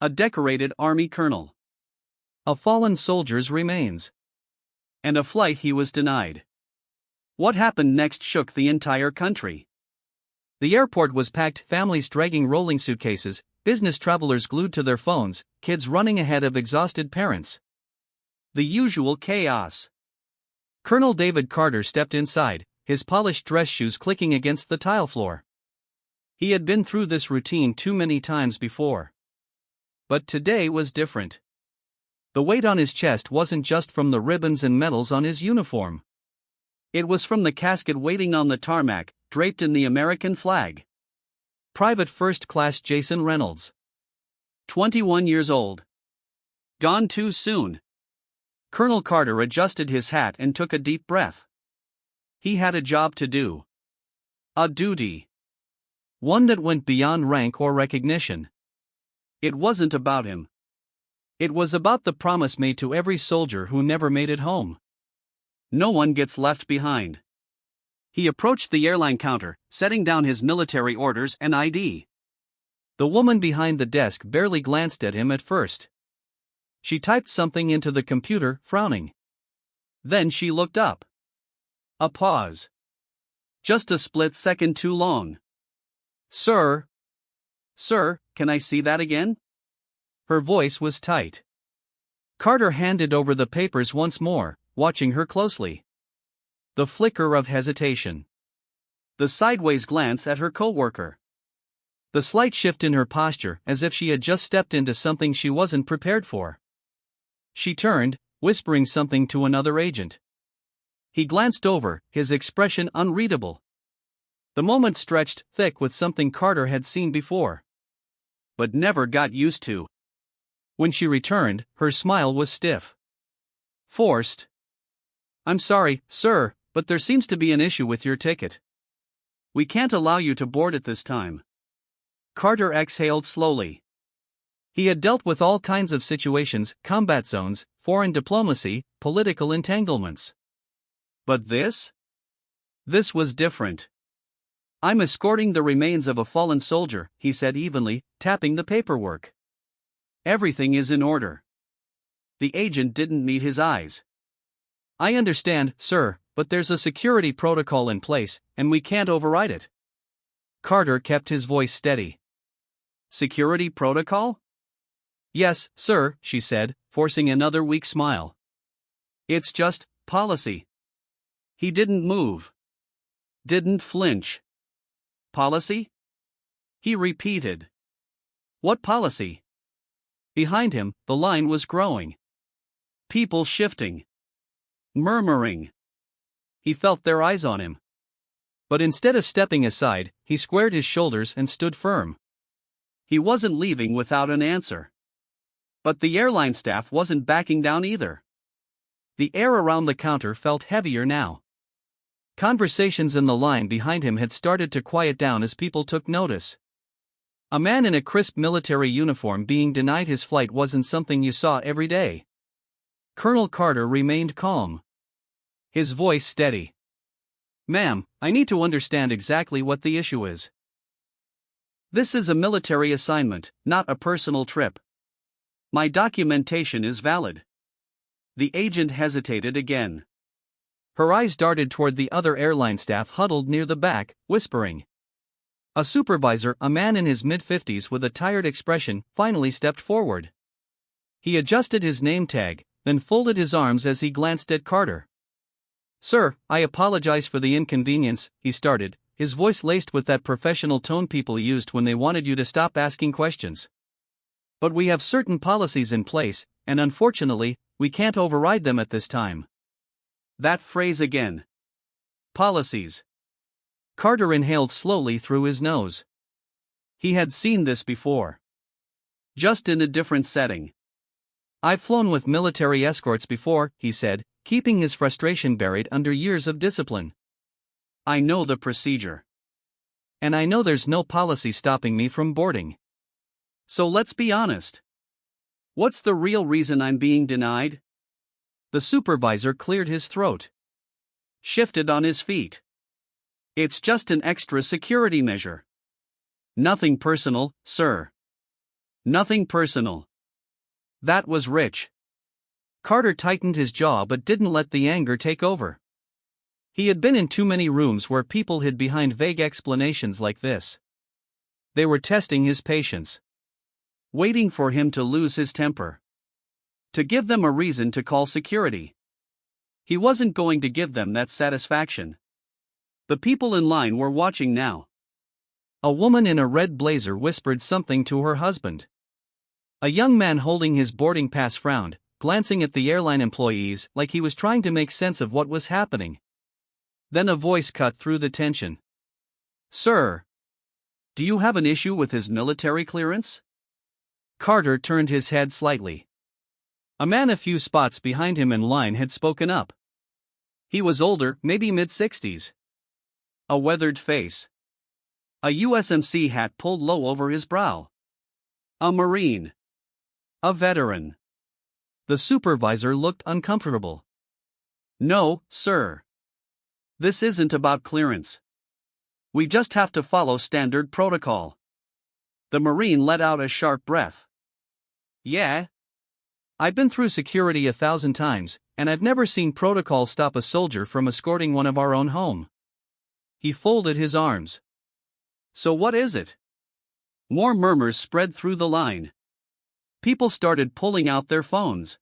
A decorated Army colonel. A fallen soldier's remains. And a flight he was denied. What happened next shook the entire country. The airport was packed, families dragging rolling suitcases, business travelers glued to their phones, kids running ahead of exhausted parents. The usual chaos. Colonel David Carter stepped inside, his polished dress shoes clicking against the tile floor. He had been through this routine too many times before. But today was different. The weight on his chest wasn't just from the ribbons and medals on his uniform. It was from the casket waiting on the tarmac, draped in the American flag. Private First Class Jason Reynolds. 21 years old. Gone too soon. Colonel Carter adjusted his hat and took a deep breath. He had a job to do. A duty. One that went beyond rank or recognition. It wasn't about him. It was about the promise made to every soldier who never made it home. No one gets left behind. He approached the airline counter, setting down his military orders and ID. The woman behind the desk barely glanced at him at first. She typed something into the computer, frowning. Then she looked up. A pause. Just a split second too long. Sir? Sir, can I see that again? Her voice was tight. Carter handed over the papers once more, watching her closely. The flicker of hesitation. The sideways glance at her coworker. The slight shift in her posture, as if she had just stepped into something she wasn't prepared for. She turned, whispering something to another agent. He glanced over, his expression unreadable. The moment stretched thick with something Carter had seen before, but never got used to. When she returned, her smile was stiff. Forced. I'm sorry, sir, but there seems to be an issue with your ticket. We can't allow you to board at this time. Carter exhaled slowly. He had dealt with all kinds of situations, combat zones, foreign diplomacy, political entanglements. But this? This was different. I'm escorting the remains of a fallen soldier, he said evenly, tapping the paperwork. Everything is in order. The agent didn't meet his eyes. I understand, sir, but there's a security protocol in place, and we can't override it. Carter kept his voice steady. Security protocol? Yes, sir, she said, forcing another weak smile. It's just policy. He didn't move. Didn't flinch. Policy? He repeated. What policy? Behind him, the line was growing. People shifting. Murmuring. He felt their eyes on him. But instead of stepping aside, he squared his shoulders and stood firm. He wasn't leaving without an answer. But the airline staff wasn't backing down either. The air around the counter felt heavier now. Conversations in the line behind him had started to quiet down as people took notice. A man in a crisp military uniform being denied his flight wasn't something you saw every day. Colonel Carter remained calm. His voice steady. Ma'am, I need to understand exactly what the issue is. This is a military assignment, not a personal trip. My documentation is valid. The agent hesitated again. Her eyes darted toward the other airline staff huddled near the back, whispering. A supervisor, a man in his mid-50s with a tired expression, finally stepped forward. He adjusted his name tag, then folded his arms as he glanced at Carter. Sir, I apologize for the inconvenience, he started, his voice laced with that professional tone people used when they wanted you to stop asking questions. But we have certain policies in place, and unfortunately, we can't override them at this time. That phrase again. Policies. Carter inhaled slowly through his nose. He had seen this before. Just in a different setting. I've flown with military escorts before, he said, keeping his frustration buried under years of discipline. I know the procedure. And I know there's no policy stopping me from boarding. So let's be honest. What's the real reason I'm being denied? The supervisor cleared his throat. Shifted on his feet. It's just an extra security measure. Nothing personal, sir. Nothing personal. That was rich. Carter tightened his jaw but didn't let the anger take over. He had been in too many rooms where people hid behind vague explanations like this. They were testing his patience. Waiting for him to lose his temper. To give them a reason to call security. He wasn't going to give them that satisfaction. The people in line were watching now. A woman in a red blazer whispered something to her husband. A young man holding his boarding pass frowned, glancing at the airline employees like he was trying to make sense of what was happening. Then a voice cut through the tension. "Sir, do you have an issue with his military clearance?" Carter turned his head slightly. A man a few spots behind him in line had spoken up. He was older, maybe mid-60s. A weathered face. A USMC hat pulled low over his brow. A Marine. A veteran. The supervisor looked uncomfortable. "No, sir. This isn't about clearance. We just have to follow standard protocol." The Marine let out a sharp breath. "Yeah? I've been through security 1,000 times, and I've never seen protocol stop a soldier from escorting one of our own home." He folded his arms. "So what is it?" More murmurs spread through the line. People started pulling out their phones.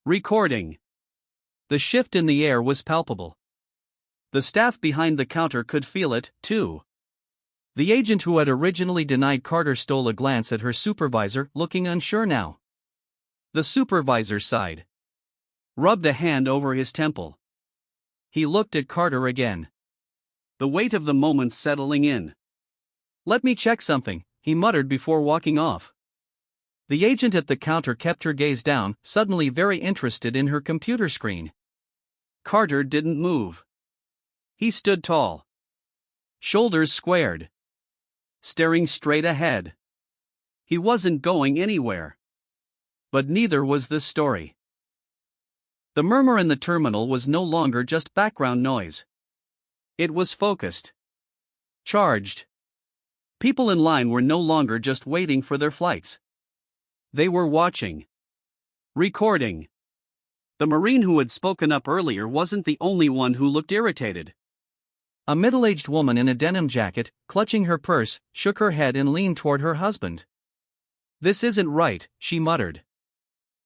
Recording. The shift in the air was palpable. The staff behind the counter could feel it, too. The agent who had originally denied Carter stole a glance at her supervisor, looking unsure now. The supervisor sighed. Rubbed a hand over his temple. He looked at Carter again. The weight of the moment settling in. "Let me check something," he muttered before walking off. The agent at the counter kept her gaze down, suddenly very interested in her computer screen. Carter didn't move. He stood tall. Shoulders squared. Staring straight ahead. He wasn't going anywhere. But neither was this story. The murmur in the terminal was no longer just background noise. It was focused. Charged. People in line were no longer just waiting for their flights. They were watching. Recording. The Marine who had spoken up earlier wasn't the only one who looked irritated. A middle-aged woman in a denim jacket, clutching her purse, shook her head and leaned toward her husband. "This isn't right," she muttered.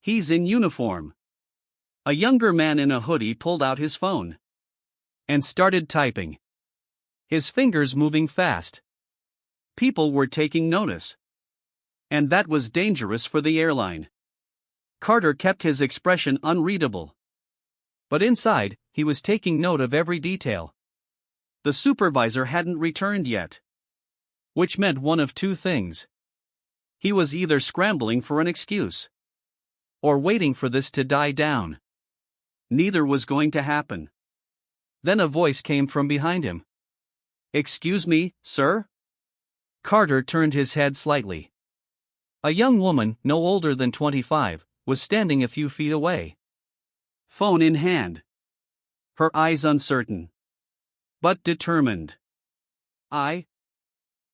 "He's in uniform." A younger man in a hoodie pulled out his phone. And started typing. His fingers moving fast. People were taking notice. And that was dangerous for the airline. Carter kept his expression unreadable. But inside, he was taking note of every detail. The supervisor hadn't returned yet. Which meant one of two things. He was either scrambling for an excuse. Or waiting for this to die down. Neither was going to happen. Then a voice came from behind him. "Excuse me, sir?" Carter turned his head slightly. A young woman, no older than 25, was standing a few feet away. Phone in hand. Her eyes uncertain. But determined. I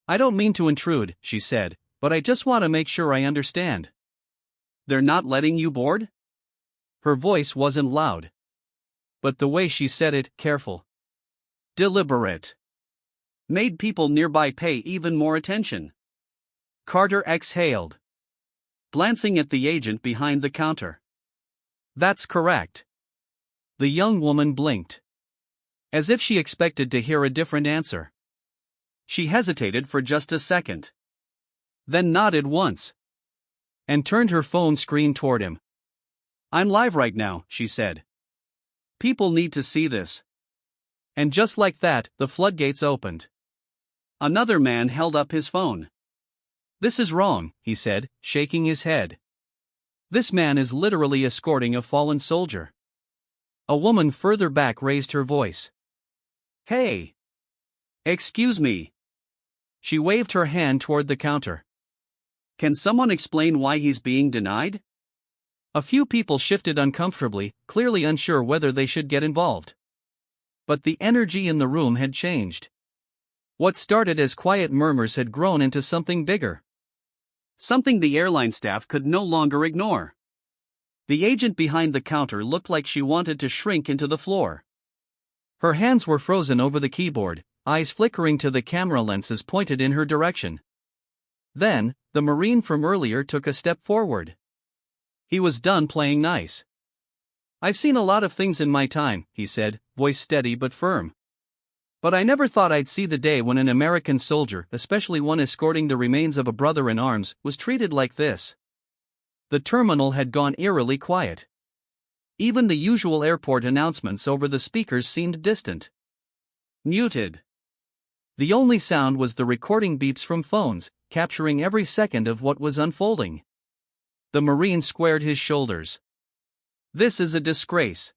don't mean to intrude," she said, "but I just want to make sure I understand. They're not letting you board?" Her voice wasn't loud. But the way she said it, careful. Deliberate. Made people nearby pay even more attention. Carter exhaled. Glancing at the agent behind the counter. "That's correct." The young woman blinked. As if she expected to hear a different answer. She hesitated for just a second. Then nodded once. And turned her phone screen toward him. "I'm live right now," she said. "People need to see this." And just like that, the floodgates opened. Another man held up his phone. "This is wrong," he said, shaking his head. "This man is literally escorting a fallen soldier." A woman further back raised her voice. "Hey! Excuse me." She waved her hand toward the counter. "Can someone explain why he's being denied?" A few people shifted uncomfortably, clearly unsure whether they should get involved. But the energy in the room had changed. What started as quiet murmurs had grown into something bigger. something the airline staff could no longer ignore. The agent behind the counter looked like she wanted to shrink into the floor. Her hands were frozen over the keyboard, eyes flickering to the camera lenses pointed in her direction. Then, the Marine from earlier took a step forward. He was done playing nice. "I've seen a lot of things in my time," he said, voice steady but firm. "But I never thought I'd see the day when an American soldier, especially one escorting the remains of a brother in arms, was treated like this." The terminal had gone eerily quiet. Even the usual airport announcements over the speakers seemed distant. Muted. The only sound was the recording beeps from phones, capturing every second of what was unfolding. The Marine squared his shoulders. "This is a disgrace."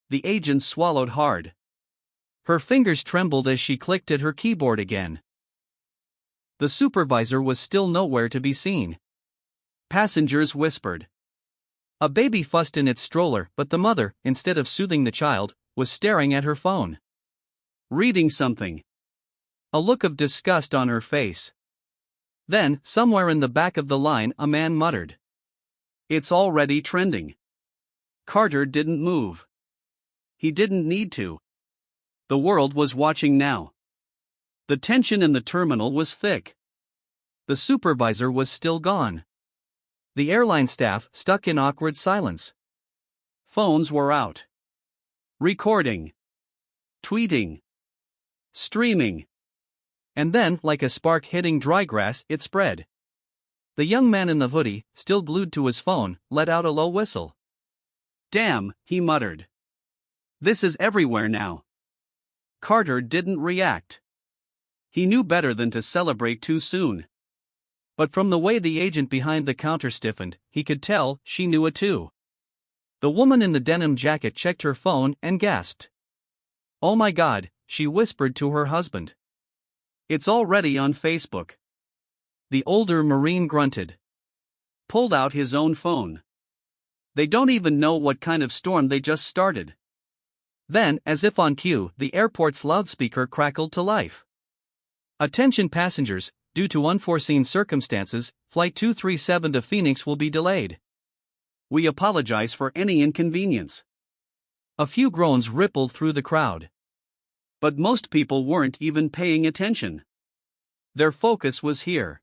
The agent swallowed hard. Her fingers trembled as she clicked at her keyboard again. The supervisor was still nowhere to be seen. Passengers whispered. A baby fussed in its stroller, but the mother, instead of soothing the child, was staring at her phone. Reading something. A look of disgust on her face. Then, somewhere in the back of the line, a man muttered, "It's already trending." Carter didn't move. He didn't need to. The world was watching now. The tension in the terminal was thick. The supervisor was still gone. The airline staff stuck in awkward silence. Phones were out. Recording. Tweeting. Streaming. And then, like a spark hitting dry grass, it spread. The young man in the hoodie, still glued to his phone, let out a low whistle. "Damn," he muttered. "This is everywhere now." Carter didn't react. He knew better than to celebrate too soon. But from the way the agent behind the counter stiffened, he could tell she knew it too. The woman in the denim jacket checked her phone and gasped. "Oh my God," she whispered to her husband. "It's already on Facebook." The older Marine grunted. Pulled out his own phone. "They don't even know what kind of storm they just started." Then, as if on cue, the airport's loudspeaker crackled to life. "Attention passengers, due to unforeseen circumstances, Flight 237 to Phoenix will be delayed. We apologize for any inconvenience." A few groans rippled through the crowd. But most people weren't even paying attention. Their focus was here.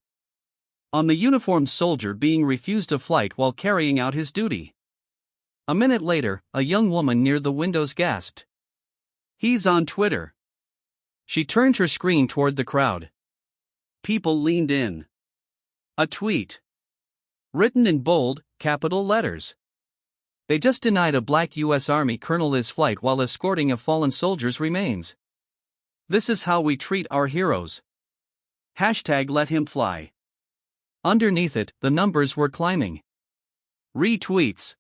On the uniformed soldier being refused a flight while carrying out his duty. A minute later, a young woman near the windows gasped. "He's on Twitter." She turned her screen toward the crowd. People leaned in. A tweet. Written in bold, capital letters. "They just denied a black U.S. Army colonel his flight while escorting a fallen soldier's remains. This is how we treat our heroes. Hashtag let him fly." Underneath it, the numbers were climbing. Retweets.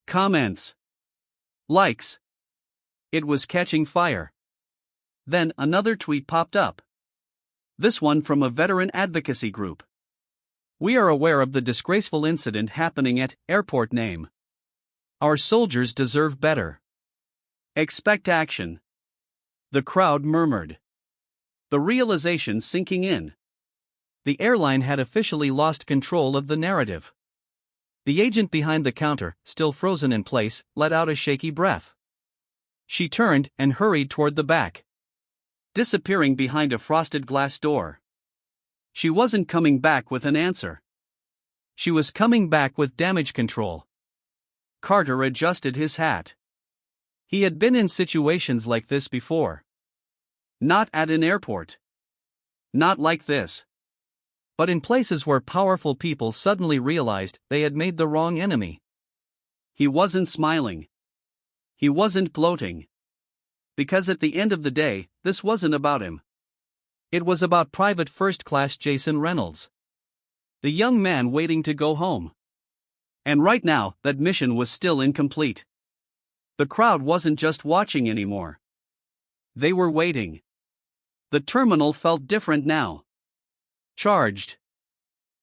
Comments. Likes. It was catching fire. Then another tweet popped up. This one from a veteran advocacy group. "We are aware of the disgraceful incident happening at airport name. Our soldiers deserve better. Expect action." The crowd murmured. The realization sinking in. The airline had officially lost control of the narrative. The agent behind the counter, still frozen in place, let out a shaky breath. She turned and hurried toward the back, disappearing behind a frosted glass door. She wasn't coming back with an answer. She was coming back with damage control. Carter adjusted his hat. He had been in situations like this before. Not at an airport. Not like this. But in places where powerful people suddenly realized they had made the wrong enemy. He wasn't smiling. He wasn't gloating. Because at the end of the day, this wasn't about him. It was about Private First Class Jason Reynolds. The young man waiting to go home. And right now, that mission was still incomplete. The crowd wasn't just watching anymore. They were waiting. The terminal felt different now. Charged.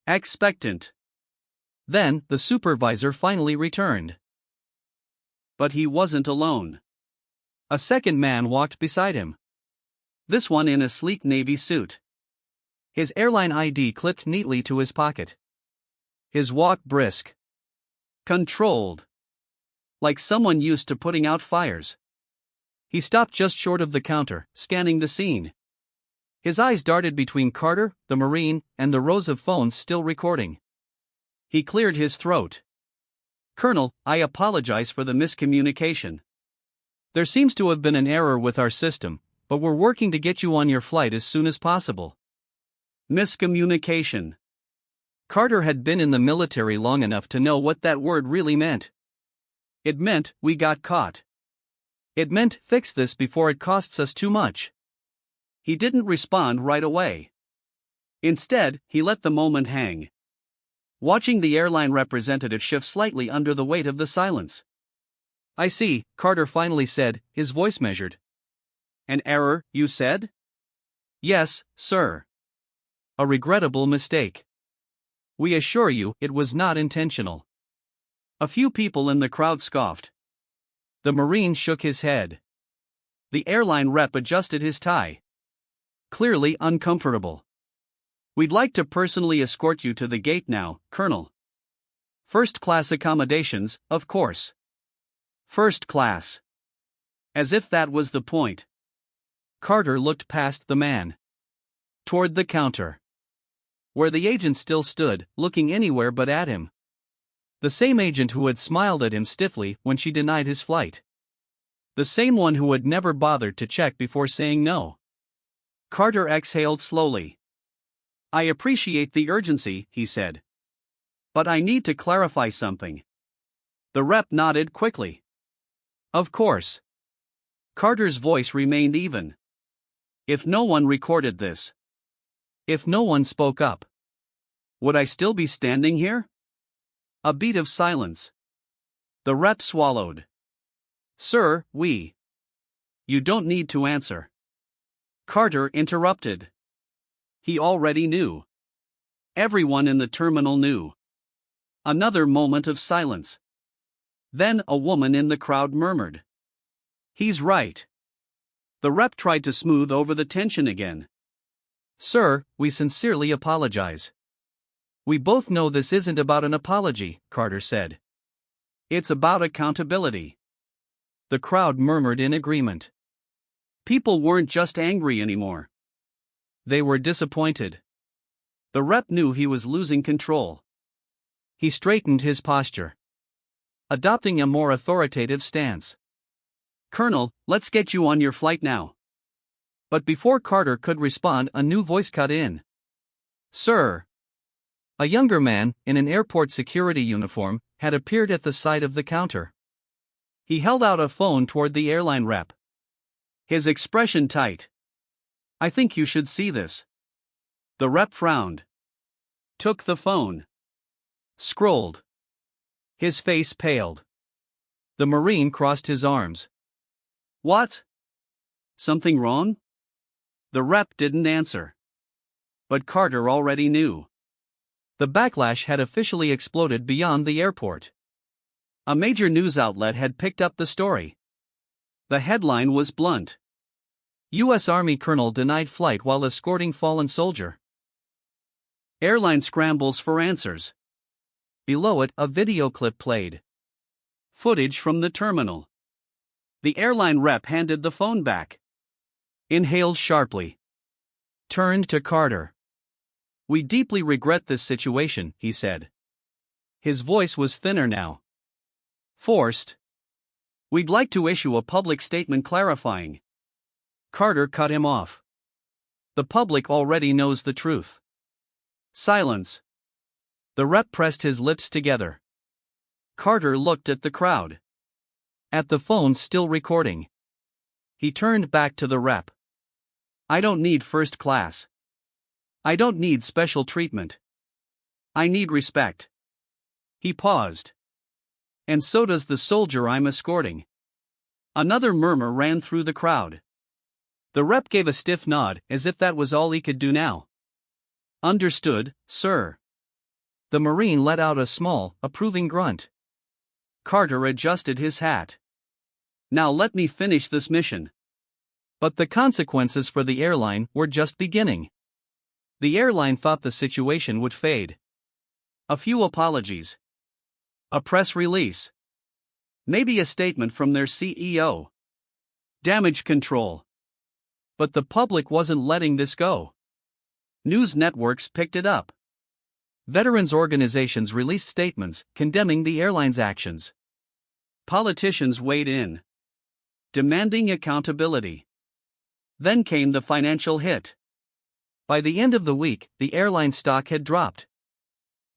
Expectant. Then, the supervisor finally returned. But he wasn't alone. A second man walked beside him. This one in a sleek navy suit. His airline ID clipped neatly to his pocket. His walk brisk. Controlled. Like someone used to putting out fires. He stopped just short of the counter, scanning the scene. His eyes darted between Carter, the Marine, and the rows of phones still recording. He cleared his throat. "Colonel, I apologize for the miscommunication. There seems to have been an error with our system, but we're working to get you on your flight as soon as possible." Miscommunication. Carter had been in the military long enough to know what that word really meant. It meant, we got caught. It meant, fix this before it costs us too much. He didn't respond right away. Instead, he let the moment hang. Watching the airline representative shift slightly under the weight of the silence. "I see," Carter finally said, his voice measured. "An error, you said?" "Yes, sir. A regrettable mistake. We assure you, it was not intentional." A few people in the crowd scoffed. The Marine shook his head. The airline rep adjusted his tie. Clearly uncomfortable. "We'd like to personally escort you to the gate now, Colonel. First-class accommodations, of course." First class. As if that was the point. Carter looked past the man. Toward the counter. Where the agent still stood, looking anywhere but at him. The same agent who had smiled at him stiffly when she denied his flight. The same one who had never bothered to check before saying no. Carter exhaled slowly. "I appreciate the urgency," he said. "But I need to clarify something." The rep nodded quickly. "Of course." Carter's voice remained even. "If no one recorded this, if no one spoke up, would I still be standing here?" A beat of silence. The rep swallowed. "Sir, You don't need to answer." Carter interrupted. He already knew. Everyone in the terminal knew. Another moment of silence. Then a woman in the crowd murmured, "He's right." The rep tried to smooth over the tension again. "Sir, we sincerely apologize." "We both know this isn't about an apology," Carter said. "It's about accountability." The crowd murmured in agreement. People weren't just angry anymore. They were disappointed. The rep knew he was losing control. He straightened his posture, adopting a more authoritative stance. "Colonel, let's get you on your flight now." But before Carter could respond, a new voice cut in. "Sir." A younger man, in an airport security uniform, had appeared at the side of the counter. He held out a phone toward the airline rep. His expression tight. "I think you should see this." The rep frowned. Took the phone. Scrolled. His face paled. The Marine crossed his arms. "What? Something wrong?" The rep didn't answer. But Carter already knew. The backlash had officially exploded beyond the airport. A major news outlet had picked up the story. The headline was blunt. U.S. Army Colonel denied flight while escorting fallen soldier. Airline scrambles for answers. Below it, a video clip played. Footage from the terminal. The airline rep handed the phone back. Inhaled sharply. Turned to Carter. "We deeply regret this situation," he said. His voice was thinner now. Forced. "We'd like to issue a public statement clarifying." Carter cut him off. "The public already knows the truth." Silence. The rep pressed his lips together. Carter looked at the crowd. At the phone still recording. He turned back to the rep. "I don't need first class. I don't need special treatment. I need respect." He paused. "And so does the soldier I'm escorting." Another murmur ran through the crowd. The rep gave a stiff nod, as if that was all he could do now. "Understood, sir." The Marine let out a small, approving grunt. Carter adjusted his hat. "Now let me finish this mission." But the consequences for the airline were just beginning. The airline thought the situation would fade. A few apologies. A press release. Maybe a statement from their CEO. Damage control. But the public wasn't letting this go. News networks picked it up. Veterans organizations released statements condemning the airline's actions. Politicians weighed in, demanding accountability. Then came the financial hit. By the end of the week, the airline stock had dropped.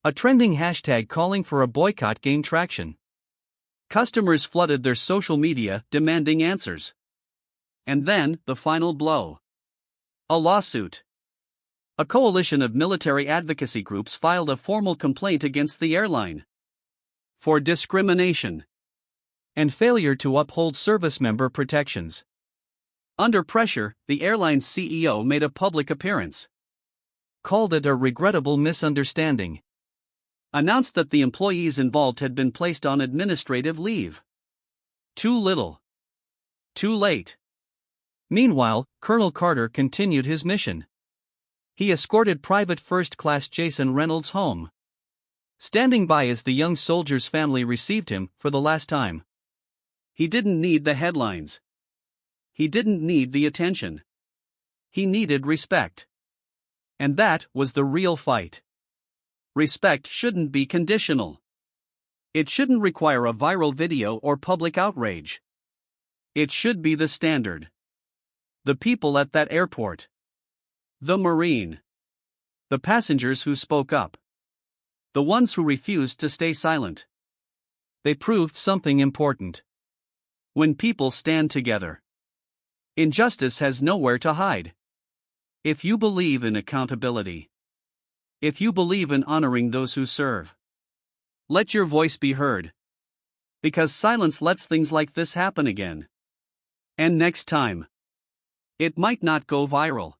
A trending hashtag calling for a boycott gained traction. Customers flooded their social media demanding answers. And then, the final blow. A lawsuit. A coalition of military advocacy groups filed a formal complaint against the airline for discrimination and failure to uphold service member protections. Under pressure, the airline's CEO made a public appearance, called it a regrettable misunderstanding, announced that the employees involved had been placed on administrative leave. Too little. Too late. Meanwhile, Colonel Carter continued his mission. He escorted Private First Class Jason Reynolds home, standing by as the young soldier's family received him for the last time. He didn't need the headlines. He didn't need the attention. He needed respect. And that was the real fight. Respect shouldn't be conditional. It shouldn't require a viral video or public outrage. It should be the standard. The people at that airport. The Marine. The passengers who spoke up. The ones who refused to stay silent. They proved something important. When people stand together, injustice has nowhere to hide. If you believe in accountability, if you believe in honoring those who serve, let your voice be heard. Because silence lets things like this happen again. And next time, it might not go viral.